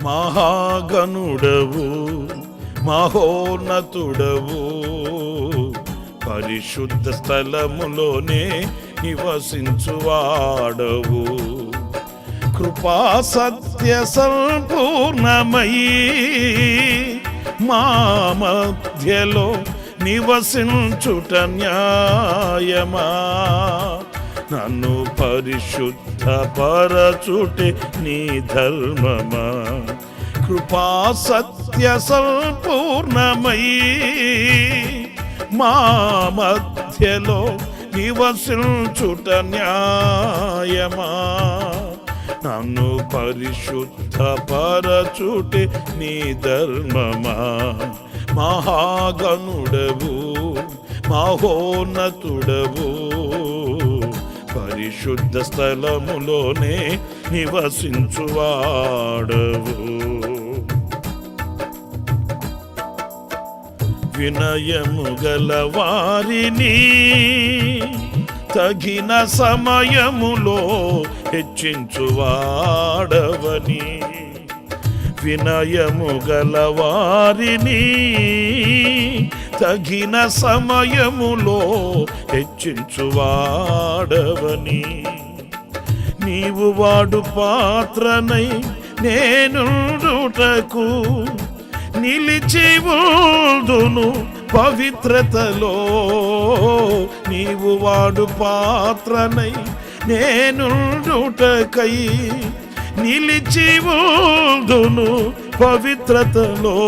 మహాగణుడవు మహోన్నతుడవు, పరిశుద్ధ స్థలములోనే నివసించువాడవు. కృపా సత్య సంపూర్ణమయీ మా మధ్యలో నివసించుట న్యాయమా? నన్ను పరిశుద్ధ పరచుటే నీ ధర్మమా? కృపా సత్య సంపూర్ణమయీ మా మధ్యలో నివసించుట న్యాయమా? నన్ను పరిశుద్ధ పరచుటే నీ ధర్మమా? మహాగణుడవు మహోన్నతుడవు, పరిశుద్ధ స్థలములోనే నివసించువాడవు. వినయము గల వారిని తగిన సమయములో హెచ్చించువాడవని, వినయము గల వారిని తగిన సమయములో హెచ్చించువాడవని, నీవు వాడు పాత్రనై నేనుటకు నిలిచి ఉందును పవిత్రతలో. నీవు వాడు పాత్రనై నేనుటకై నిలిచి ఉందును పవిత్రతలో.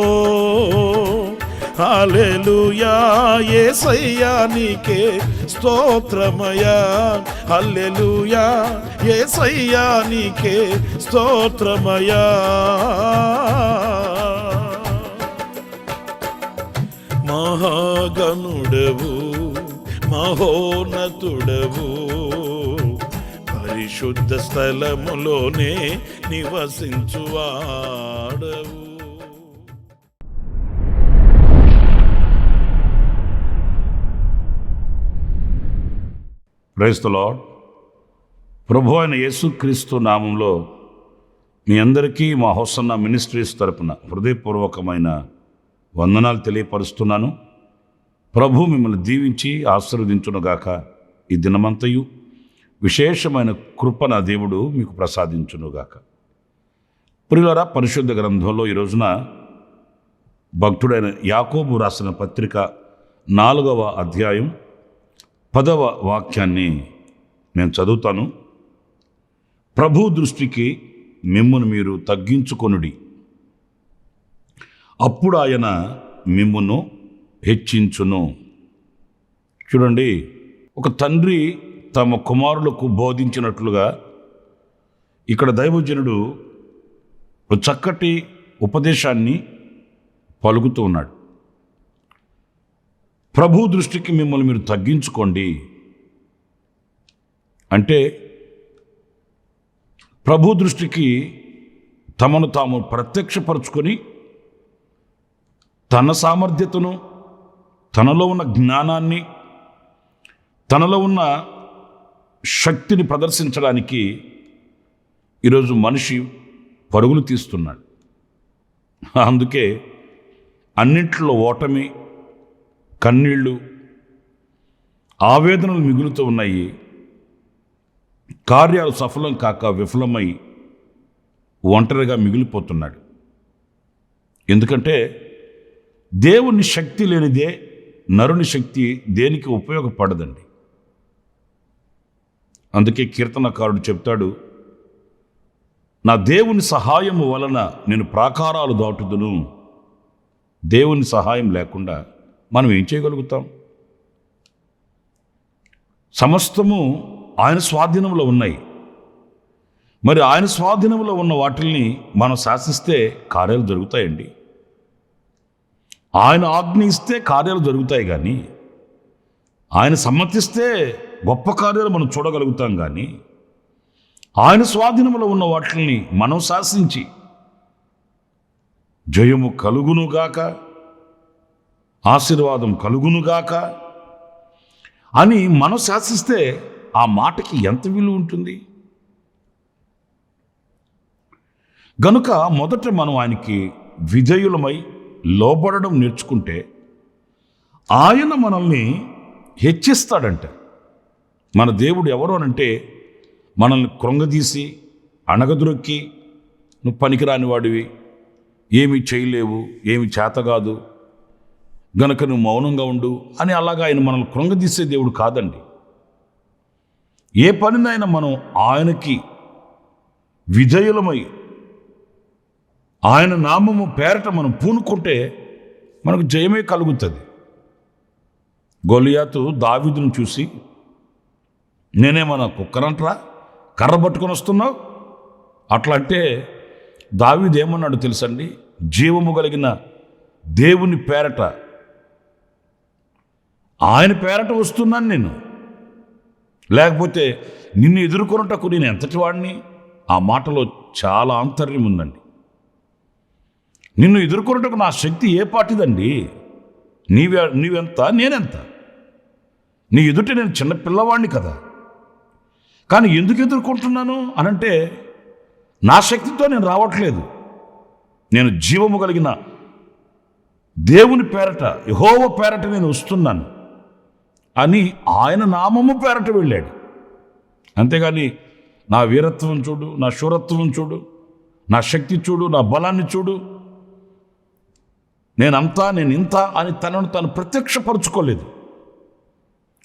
హల్లెలూయా యేసయ్యా నీకే స్తోత్రమయా, హల్లెలూయా యేసయ్యా నీకే స్తోత్రమయా. మహాగణుడవు మహోన్నతుడవు, పరిశుద్ధ స్థలములోనే నివసించువాడవు. Praise the Lord. ప్రభు అయిన యేసుక్రీస్తు నామంలో మీ అందరికీ మా హోసన్న మినిస్ట్రీస్ తరపున హృదయపూర్వకమైన వందనాలు తెలియపరుస్తున్నాను. ప్రభు మిమ్మల్ని దీవించి ఆశీర్వదించునుగాక. ఈ దినమంతయు విశేషమైన కృపణ దేవుడు మీకు ప్రసాదించునుగాక. ప్రియులారా, పరిశుద్ధ గ్రంథంలో ఈ రోజున భక్తుడైన యాకోబు రాసిన పత్రిక 4వ అధ్యాయం 10వ వాక్యాన్ని నేను చదువుతాను. ప్రభు దృష్టికి మిమ్మును మీరు తగ్గించుకొనుడి, అప్పుడు ఆయన మిమ్మును హెచ్చించును. చూడండి, ఒక తండ్రి తమ కుమారులకు బోధించినట్లుగా ఇక్కడ దైవజనుడు ఒక చక్కటి ఉపదేశాన్ని పలుకుతూ ఉన్నాడు. ప్రభు దృష్టికి మిమ్మల్ని మీరు తగ్గించుకోండి అంటే ప్రభు దృష్టికి తమను తాము ప్రత్యక్షపరుచుకొని తన సామర్థ్యతను, తనలో ఉన్న జ్ఞానాన్ని, తనలో ఉన్న శక్తిని ప్రదర్శించడానికి ఈరోజు మనిషి పరుగులు తీస్తున్నాడు. అందుకే అన్నింటిలో ఓటమి, కన్నీళ్ళు, ఆవేదనలు మిగులుతూ ఉన్నాయి. కార్యాలు సఫలం కాక విఫలమై ఒంటరిగా మిగిలిపోతున్నాడు. ఎందుకంటే దేవుని శక్తి లేనిదే నరుని శక్తి దేనికి ఉపయోగపడదండి. అందుకే కీర్తనకారుడు చెప్తాడు, నా దేవుని సహాయము వలన నేను ప్రాకారాలు దాటుదును. దేవుని సహాయం లేకుండా మనం ఏం చేయగలుగుతాం? సమస్తము ఆయన స్వాధీనంలో ఉన్నాయి. మరి ఆయన స్వాధీనంలో ఉన్న వాటిల్ని మనం శాసిస్తే కార్యాలు జరుగుతాయండి. ఆయన ఆజ్ఞ ఇస్తే కార్యాలు జరుగుతాయి, కానీ ఆయన సమ్మతిస్తే గొప్ప కార్యాలు మనం చూడగలుగుతాం. కానీ ఆయన స్వాధీనంలో ఉన్న వాటిని మనం శాసించి జయము కలుగునుగాక, ఆశీర్వాదం కలుగునుగాక అని మనం శాసిస్తే ఆ మాటకి ఎంత విలువ ఉంటుంది? గనుక మొదట మనం ఆయనకి విధేయులమై లోబడడం నేర్చుకుంటే ఆయన మనల్ని హెచ్చిస్తాడంట. మన దేవుడు ఎవరు అనంటే మనల్ని కృంగదీసి అణగద్రొక్కి నువ్వు పనికిరాని వాడివి, ఏమి చేయలేవు, ఏమి చేతగాదు గనక నువ్వు మౌనంగా ఉండు అని అలాగా ఆయన మనల్ని కృంగదీసే దేవుడు కాదండి. ఏ పనినైనా మనం ఆయనకి విధేయులమై ఆయన నామము పేరట మనం పూనుకుంటే మనకు జయమే కలుగుతుంది. గొలియాతు దావీదును చూసి, నేనేమన్నా కుక్కరంట్రా, కర్ర పట్టుకొని వస్తున్నావు అట్లా అంటే దావీదు ఏమన్నాడు తెలుసండి? జీవము కలిగిన దేవుని పేరట, ఆయన పేరట వస్తున్నాను నేను, లేకపోతే నిన్ను ఎదుర్కొనుటకు నేను ఎంతటి వాడిని. ఆ మాటలో చాలా ఆంతర్యం ఉందండి. నిన్ను ఎదుర్కొనుటకు నా శక్తి ఏ పాటిదండి? నీవెంత, నేనెంత? నీ ఎదుట నేను చిన్న పిల్లవాడిని కదా. కానీ ఎందుకు ఎదుర్కొంటున్నాను అనంటే నా శక్తితో నేను రావట్లేదు. నేను జీవము కలిగిన దేవుని పేరట, యెహోవా పేరట నేను వస్తున్నాను అని ఆయన నామము పేరట వెళ్ళాడు. అంతేగాని నా వీరత్వం చూడు, నా శూరత్వం చూడు, నా శక్తి చూడు, నా బలాన్ని చూడు, నేనంతా నేను ఇంత అని తనను తాను ప్రత్యక్షపరుచుకోలేదు.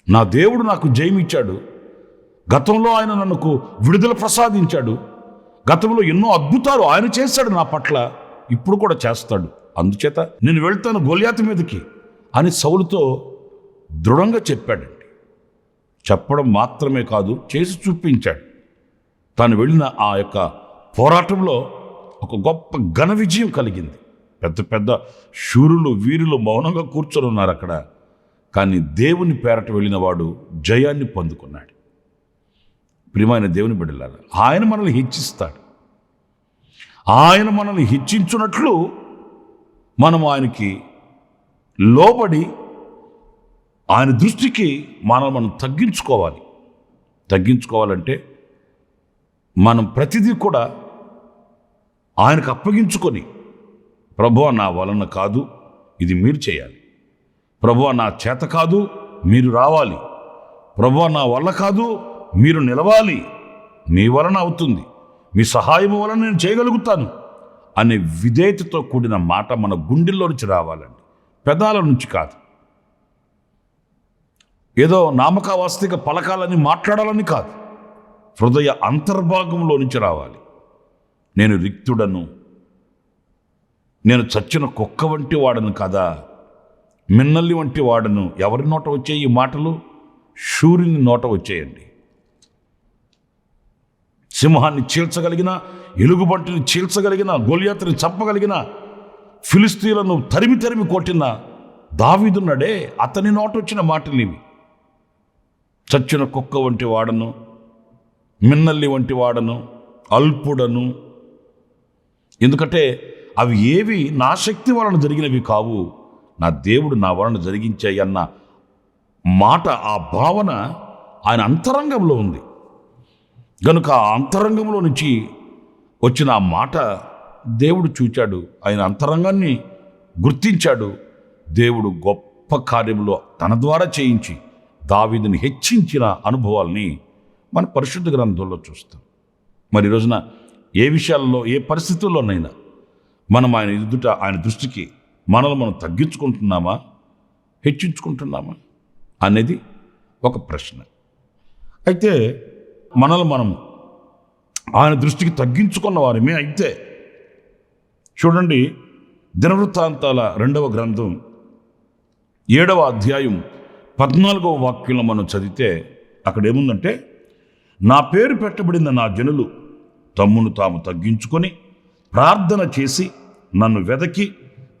నా దేవుడు నాకు జయమిచ్చాడు. గతంలో ఆయన నన్ను విడుదల ప్రసాదించాడు. గతంలో ఎన్నో అద్భుతాలు ఆయన చేశాడు నా పట్ల, ఇప్పుడు కూడా చేస్తాడు. అందుచేత నేను వెళ్తాను గొలియాతు మీదకి అని సౌలుతో దృఢంగా చెప్పాడండి. చెప్పడం మాత్రమే కాదు, చేసి చూపించాడు. తాను వెళ్ళిన ఆ యొక్క పోరాటంలో ఒక గొప్ప ఘన విజయం కలిగింది. పెద్ద పెద్ద శూరులు, వీరులు మౌనంగా కూర్చొని ఉన్నారు అక్కడ. కానీ దేవుని పేరట వెళ్ళిన వాడు జయాన్ని పొందుకున్నాడు. ప్రియమైన దేవుని బిడ్డలారా, ఆయన మనల్ని హెచ్చిస్తాడు. ఆయన మనల్ని హెచ్చించున్నట్లు మనం ఆయనకి లోబడి ఆయన దృష్టికి మనం తగ్గించుకోవాలి. తగ్గించుకోవాలంటే మనం ప్రతిదీ కూడా ఆయనకు అప్పగించుకొని, ప్రభువా నా వలన కాదు, ఇది మీరు చేయాలి. ప్రభువా నా చేత కాదు, మీరు రావాలి. ప్రభువా నా వల్ల కాదు, మీరు నిలవాలి. మీ వలన అవుతుంది, మీ సహాయం వలన నేను చేయగలుగుతాను అనే విధేయతతో కూడిన మాట మన గుండెల్లో నుంచి రావాలండి, పెదాల నుంచి కాదు. ఏదో నామకావాస్తిక పలకాలని మాట్లాడాలని కాదు, హృదయ అంతర్భాగంలో నుంచి రావాలి. నేను రిక్తుడను, నేను చచ్చిన కుక్క వంటి వాడను కదా, మిన్నల్లి వంటి వాడను. ఎవరి నోట వచ్చే ఈ మాటలు? శూరుని నోట వచ్చేయండి. సింహాన్ని చీల్చగలిగిన, ఎలుగుబంటిని చీల్చగలిగిన, గొలియాతుని చంపగలిగిన, ఫిలిస్తీన్లను తరిమి తరిమి కొట్టిన దావీదున్నాడే, అతని నోట వచ్చిన మాటలు ఇవి. చచ్చిన కుక్క వంటి వాడను, మిన్నల్లి వంటి వాడను, అల్పుడను. ఎందుకంటే అవి ఏవి నా శక్తి వలన జరిగినవి కావు, నా దేవుడు నా వలన జరిగించాయి అన్న మాట, ఆ భావన ఆయన అంతరంగంలో ఉంది. గనుక ఆ అంతరంగంలో నుంచి వచ్చిన ఆ మాట దేవుడు చూచాడు, ఆయన అంతరంగాన్ని గుర్తించాడు. దేవుడు గొప్ప కార్యంలో తన ద్వారా చేయించి దావీదుని హెచ్చించిన అనుభవాల్ని మన పరిశుద్ధ గ్రంథంలో చూస్తాం. మరి ఈ రోజున ఏ విషయాల్లో, ఏ పరిస్థితుల్లోనైనా మనం ఆయన ఎదుట, ఆయన దృష్టికి మనల్ని మనం తగ్గించుకుంటున్నామా, హెచ్చించుకుంటున్నామా అనేది ఒక ప్రశ్న. అయితే మనల్ని మనం ఆయన దృష్టికి తగ్గించుకున్న వారమే అయితే, చూడండి దినవృత్తాంతాల 2వ గ్రంథం 7వ అధ్యాయం 14వ వాక్యంలో మనం చదివితే అక్కడ ఏముందంటే, నా పేరు పెట్టబడిన నా జనులు తమ్మును తాము తగ్గించుకొని ప్రార్థన చేసి నన్ను వెదకి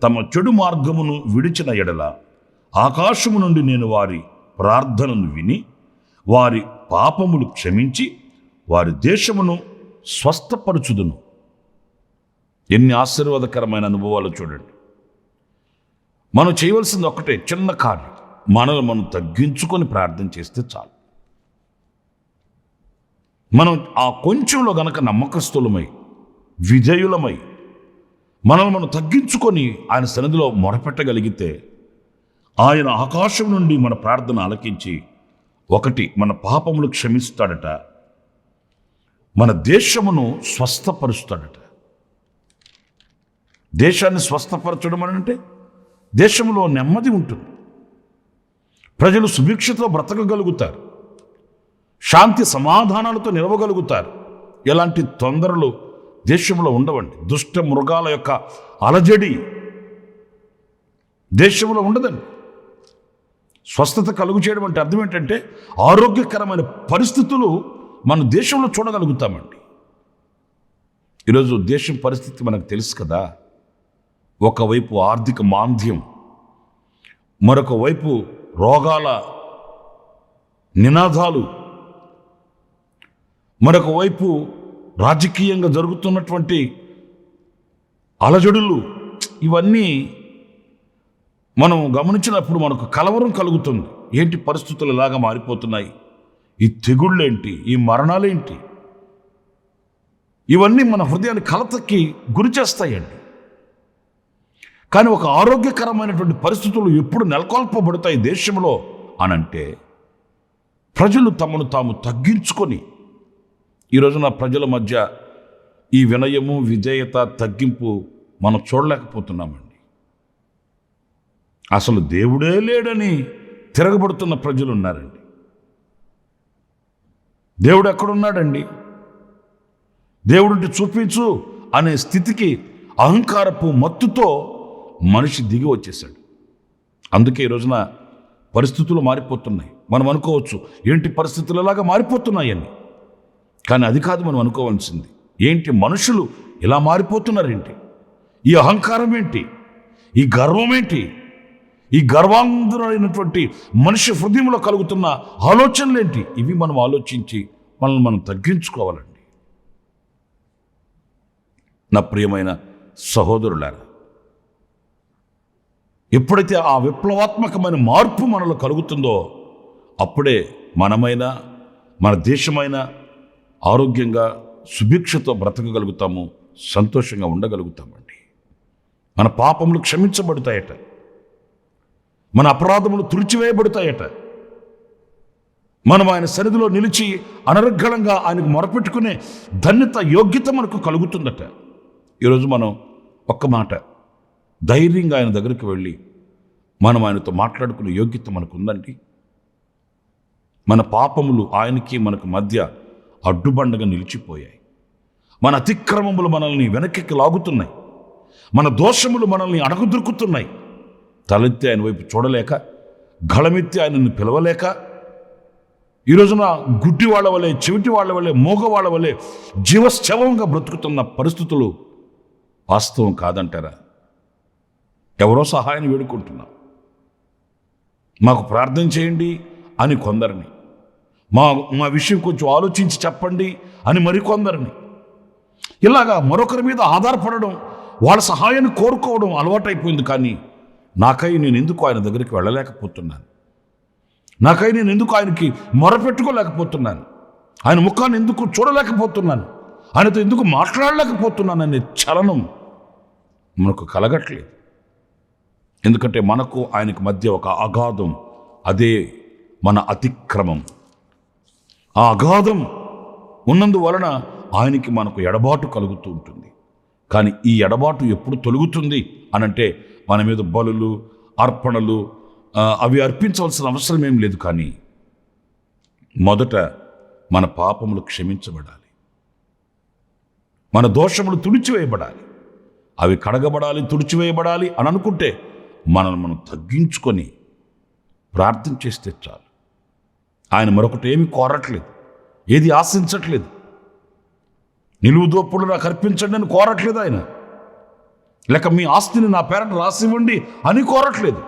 తమ చెడు మార్గమును విడిచిన ఎడల ఆకాశము నుండి నేను వారి ప్రార్థనను విని వారి పాపములు క్షమించి వారి దేశమును స్వస్థపరచుదును. ఎన్ని ఆశీర్వాదకరమైన అనుభవాలు చూడండి. మనం చేయవలసింది ఒక్కటే, చిన్న కార్యం, మనల్ని మనం తగ్గించుకొని ప్రార్థన చేస్తే చాలు. మనం ఆ కొంచెంలో గనక నమ్మకస్తులమై విధేయులమై మనల్ని మనం తగ్గించుకొని ఆయన సన్నిధిలో మొరపెట్టగలిగితే ఆయన ఆకాశం నుండి మన ప్రార్థన ఆలకించి ఒకటి మన పాపములు క్షమిస్తాడట, మన దేశమును స్వస్థపరుస్తాడట. దేశాన్ని స్వస్థపరచడం అని అంటే దేశంలో నెమ్మది ఉంటుంది, ప్రజలు సుభిక్షతో బ్రతకగలుగుతారు, శాంతి సమాధానాలతో నిలవగలుగుతారు. ఎలాంటి తొందరలు దేశంలో ఉండవండి. దుష్ట మృగాల యొక్క అలజడి దేశంలో ఉండదండి. స్వస్థత కలుగు చేయడం అంటే అర్థం ఏంటంటే ఆరోగ్యకరమైన పరిస్థితులు మన దేశంలో చూడగలుగుతామండి. ఈరోజు దేశం పరిస్థితి మనకు తెలుసు కదా. ఒకవైపు ఆర్థిక మాంద్యం, మరొక వైపు రోగాల నినాదాలు, మరొక వైపు రాజకీయంగా జరుగుతున్నటువంటి అలజడులు, ఇవన్నీ మనం గమనించినప్పుడు మనకు కలవరం కలుగుతుంది. ఏంటి పరిస్థితులు ఇలాగా మారిపోతున్నాయి, ఈ తెగుళ్ళేంటి, ఈ మరణాలేంటి, ఇవన్నీ మన హృదయాన్ని కలతకి గురి చేస్తాయండి. కానీ ఒక ఆరోగ్యకరమైనటువంటి పరిస్థితులు ఎప్పుడు నెలకొల్పబడతాయి దేశంలో అనంటే ప్రజలు తమను తాము తగ్గించుకొని. ఈ రోజున ప్రజల మధ్య ఈ వినయము, విధేయత, తగ్గింపు మనం చూడలేకపోతున్నామండి. అసలు దేవుడే లేడని తిరగబడుతున్న ప్రజలు ఉన్నారండి. దేవుడు ఎక్కడున్నాడండి, దేవుడుంటే చూపించు అనే స్థితికి అహంకారపు మత్తుతో మనిషి దిగి వచ్చేసాడు. అందుకే ఈ రోజున పరిస్థితులు మారిపోతున్నాయి. మనం అనుకోవచ్చు ఏంటి పరిస్థితులు ఎలాగా మారిపోతున్నాయని, కానీ అది కాదు మనం అనుకోవాల్సింది. ఏంటి మనుషులు ఇలా మారిపోతున్నారేంటి, ఈ అహంకారం ఏంటి, ఈ గర్వం ఏంటి, ఈ గర్వాంధురైనటువంటి మనిషి హృదయంలో కలుగుతున్న ఆలోచనలు ఏంటి, ఇవి మనం ఆలోచించి మనల్ని మనం తగ్గించుకోవాలండి. నా ప్రియమైన సహోదరులారా, ఎప్పుడైతే ఆ విప్లవాత్మకమైన మార్పు మనలో కలుగుతుందో అప్పుడే మనమైనా మన దేశమైనా ఆరోగ్యంగా సుభిక్షతో బ్రతకగలుగుతాము, సంతోషంగా ఉండగలుగుతామండి. మన పాపములు క్షమించబడతాయట, మన అపరాధములు తుడిచివేయబడతాయట, మనం ఆయన సన్నిధిలో నిలిచి అనర్గళంగా ఆయనకు మొరపెట్టుకునే ధన్యత, యోగ్యత మనకు కలుగుతుందట. ఈరోజు మనం ఒక్క మాట ధైర్యంగా ఆయన దగ్గరికి వెళ్ళి మనం ఆయనతో మాట్లాడుకునే యోగ్యత మనకు ఉందండి. మన పాపములు ఆయనకి మనకు మధ్య అడ్డుబండగా నిలిచిపోయాయి. మన అతిక్రమములు మనల్ని వెనక్కి లాగుతున్నాయి, మన దోషములు మనల్ని అడగదొరుకుతున్నాయి. తలెత్తి ఆయన వైపు చూడలేక, గళమెత్తి ఆయనను పిలవలేక, ఈ రోజున గుడ్డి వాళ్ళ వలె, చెవిటి వాళ్ళ వలె, మూగ వాళ్ళ వలె జీవశ్చవంగా బ్రతుకుతున్న పరిస్థితులు వాస్తవం కాదంటారా? ఎవరో సహాయాన్ని వేడుకుంటున్నాం, మాకు ప్రార్థన చేయండి అని కొందరిని, మా విషయం కొంచెం ఆలోచించి చెప్పండి అని మరికొందరిని, ఇలాగా మరొకరి మీద ఆధారపడడం, వాళ్ళ సహాయాన్ని కోరుకోవడం అలవాటైపోయింది. కానీ నాకై నేను ఎందుకు ఆయన దగ్గరికి వెళ్ళలేకపోతున్నాను, నాకై నేను ఎందుకు ఆయనకి మొరపెట్టుకోలేకపోతున్నాను, ఆయన ముఖాన్ని ఎందుకు చూడలేకపోతున్నాను, ఆయనతో ఎందుకు మాట్లాడలేకపోతున్నాను అనే చలనం మనకు కలగట్లేదు. ఎందుకంటే మనకు ఆయనకు మధ్య ఒక అగాధం, అదే మన అతిక్రమం. ఆ అగాధం ఉన్నందువలన ఆయనకి మనకు ఎడబాటు కలుగుతూ ఉంటుంది. కానీ ఈ ఎడబాటు ఎప్పుడు తొలుగుతుంది అనంటే మన మీద బలులు, అర్పణలు అవి అర్పించవలసిన అవసరం ఏం లేదు. కానీ మొదట మన పాపములు క్షమించబడాలి, మన దోషములు తుడిచివేయబడాలి, అవి కడగబడాలి, తుడిచివేయబడాలి అని అనుకుంటే మనల్ని మనం తగ్గించుకొని ప్రార్థన చేస్తే చాలు. ఆయన మరొకటి ఏమీ కోరట్లేదు, ఏది ఆశించట్లేదు. నిలువు దోపుడు నాకు అర్పించండి అని కోరట్లేదు ఆయన, లేక మీ ఆస్తిని నా పేరట రాసివ్వండి అని కోరట్లేదు.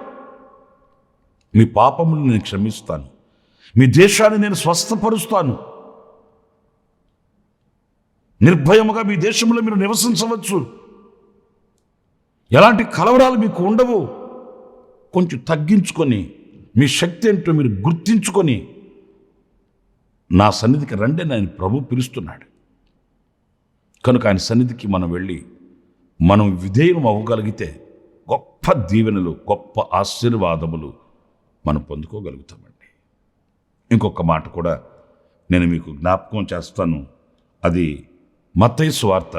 మీ పాపములు నేను క్షమిస్తాను, మీ దేశాన్ని నేను స్వస్థపరుస్తాను, నిర్భయముగా మీ దేశంలో మీరు నివసించవచ్చు, ఎలాంటి కలవరాలు మీకు ఉండవు. కొంచెం తగ్గించుకొని మీ శక్తి ఏంటో మీరు గుర్తించుకొని నా సన్నిధికి రండి అని ఆయన ప్రభు పిలుస్తున్నాడు. కనుక ఆయన సన్నిధికి మనం వెళ్ళి మనం విధేయం అవ్వగలిగితే గొప్ప దీవెనలు, గొప్ప ఆశీర్వాదములు మనం పొందుకోగలుగుతామండి. ఇంకొక మాట కూడా నేను మీకు జ్ఞాపకం చేస్తాను. అది మత్తయి సువార్త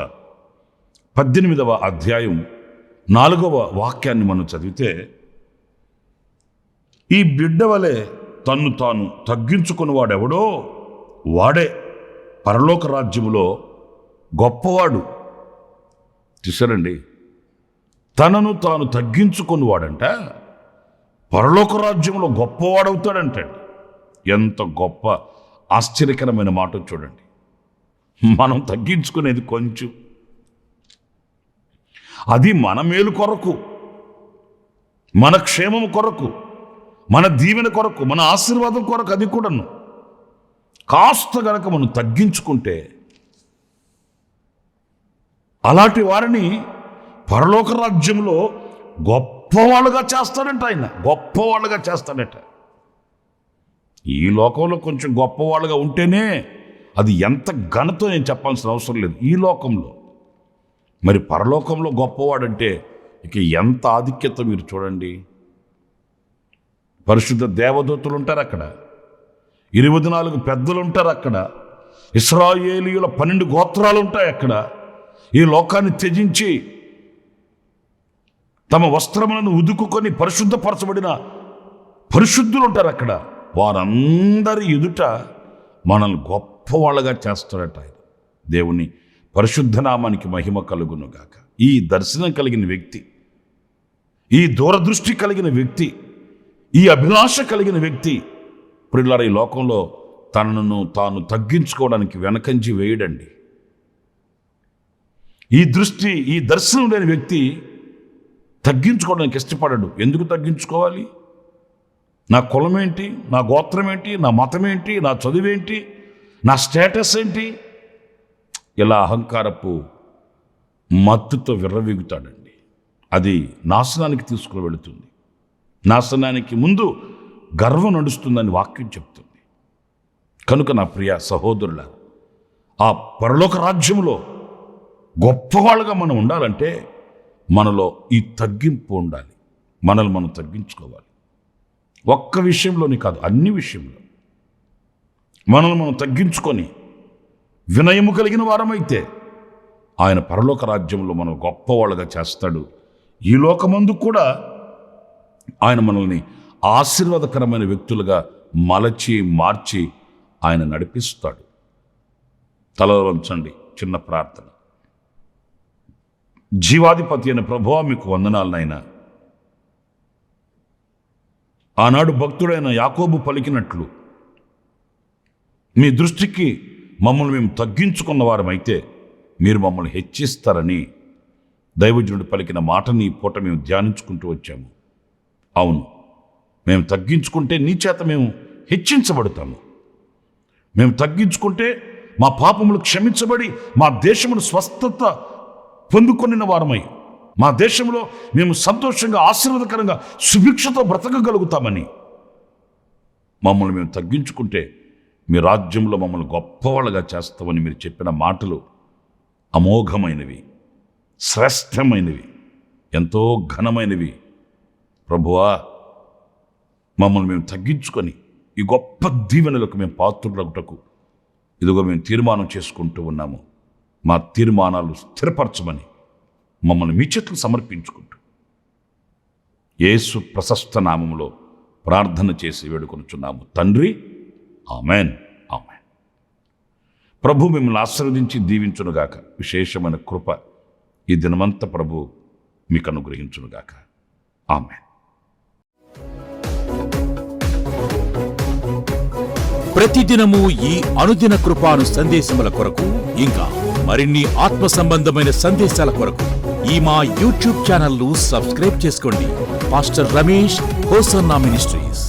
18వ అధ్యాయం 4వ వాక్యాన్ని మనం చదివితే, ఈ బిడ్డ వలె తన్ను తాను తగ్గించుకుని వాడెవడో వాడే పరలోక రాజ్యములో గొప్పవాడు. చూసారండి, తనను తాను తగ్గించుకుని వాడంట పరలోక రాజ్యంలో గొప్పవాడవుతాడంటండి. ఎంత గొప్ప ఆశ్చర్యకరమైన మాట చూడండి. మనం తగ్గించుకునేది కొంచెం, అది మన మేలు కొరకు, మన క్షేమం కొరకు, మన దీవెన కొరకు, మన ఆశీర్వాదం కొరకు. అది కూడాను కాస్త గనక మనం తగ్గించుకుంటే అలాంటి వారిని పరలోక రాజ్యంలో గొప్పవాళ్ళుగా చేస్తాడంట. ఆయన గొప్పవాళ్ళుగా చేస్తాడట. ఈ లోకంలో కొంచెం గొప్పవాళ్ళుగా ఉంటేనే అది ఎంత ఘనతో నేను చెప్పాల్సిన అవసరం లేదు ఈ లోకంలో. మరి పరలోకంలో గొప్పవాడంటే ఇక ఎంత ఆధిక్యత మీరు చూడండి. పరిశుద్ధ దేవదూతలు ఉంటారు అక్కడ, 24 పెద్దలు ఉంటారు అక్కడ, ఇశ్రాయేలీయుల 12 గోత్రాలు ఉంటాయి అక్కడ. ఈ లోకాన్ని త్యజించి తమ వస్త్రములను ఉదుకుకొని పరిశుద్ధపరచబడిన పరిశుద్ధులు ఉంటారు అక్కడ. వారందరి ఎదుట మనల్ని గొప్పవాళ్ళగా చేస్తాడట ఆయన. దేవుని పరిశుద్ధ నామానికి మహిమ కలుగును గాక. ఈ దర్శనం కలిగిన వ్యక్తి, ఈ దూరదృష్టి కలిగిన వ్యక్తి, ఈ అభిలాష కలిగిన వ్యక్తి ప్రియులారా ఈ లోకంలో తనను తాను తగ్గించుకోవడానికి వెనకంచి వేయడండి. ఈ దృష్టి, ఈ దర్శనం లేని వ్యక్తి తగ్గించుకోవడానికి ఇష్టపడడు. ఎందుకు తగ్గించుకోవాలి? నా కులం ఏంటి, నా గోత్రం ఏంటి, నా మతం ఏంటి, నా చదువేంటి, నా స్టేటస్ ఏంటి, ఇలా అహంకారపు మత్తుతో విర్రవీగుతాడండి. అది నాశనానికి తీసుకుని వెళుతుంది. నాశనానికి ముందు గర్వం నడుస్తుందని వాక్యం చెప్తుంది. కనుక నా ప్రియ సహోదరుల, ఆ పరలోక రాజ్యంలో గొప్పవాళ్ళుగా మనం ఉండాలంటే మనలో ఈ తగ్గింపు ఉండాలి. మనల్ని మనం తగ్గించుకోవాలి. ఒక్క విషయంలోని కాదు, అన్ని విషయంలో మనల్ని మనం తగ్గించుకొని వినయము కలిగిన వారమైతే ఆయన పరలోక రాజ్యంలో మనం గొప్పవాళ్ళుగా చేస్తాడు. ఈ లోకమందు కూడా ఆయన మనల్ని ఆశీర్వాదకరమైన వ్యక్తులుగా మలచి మార్చి ఆయన నడిపిస్తాడు. తల వంచండి, చిన్న ప్రార్థన. జీవాధిపతి అయిన ప్రభువా, మీకు వందనాలనైనా. ఆనాడు భక్తుడైన యాకోబు పలికినట్లు మీ దృష్టికి మమ్మల్ని మేము తగ్గించుకున్న వారమైతే మీరు మమ్మల్ని హెచ్చిస్తారని దైవజనుడు పలికిన మాటని ఈ పూట మేము ధ్యానించుకుంటూ వచ్చాము. అవును, మేము తగ్గించుకుంటే నీ చేత మేము హెచ్చించబడతాము. మేము తగ్గించుకుంటే మా పాపములు క్షమించబడి మా దేశమును స్వస్థత పొందుకొనిన వారమై మా దేశంలో మేము సంతోషంగా, ఆశీర్వాదకరంగా, సుభిక్షతో బ్రతకగలుగుతామని మమ్మల్ని మేము తగ్గించుకుంటే మీ రాజ్యంలో మమ్మల్ని గొప్పవాళ్ళగా చేస్తామని మీరు చెప్పిన మాటలు అమోఘమైనవి, శ్రేష్టమైనవి, ఎంతో ఘనమైనవి. ప్రభువా, మమ్మల్ని మేము తగ్గించుకొని ఈ గొప్ప దీవెనలకు మేము పాత్రులగుటకు ఇదిగో మేము తీర్మానం చేసుకుంటూ ఉన్నాము. మా తీర్మానాలు స్థిరపరచమని మమ్మల్ని మీ చేతులు సమర్పించుకుంటూ యేసు ప్రశస్త నామములో ప్రార్థన చేసి వేడుకొనుచున్నాము తండ్రి. Amen, amen. ప్రభు మిమ్మల్ని ఆశీర్వదించి దీవించునుగాక. విశేషమైన కృప ఈ దినమంతా ప్రభు మీకు అనుగ్రహించునుగాక. ఆమెన్. ప్రతిదినము ఈ అనుదిన కృపాను సందేశముల కొరకు, ఇంకా మరిన్ని ఆత్మ సంబంధమైన సందేశాల కొరకు ఈ మా యూట్యూబ్ ఛానల్ ను సబ్స్క్రైబ్ చేసుకోండి. Pastor Ramesh hosanna ministries.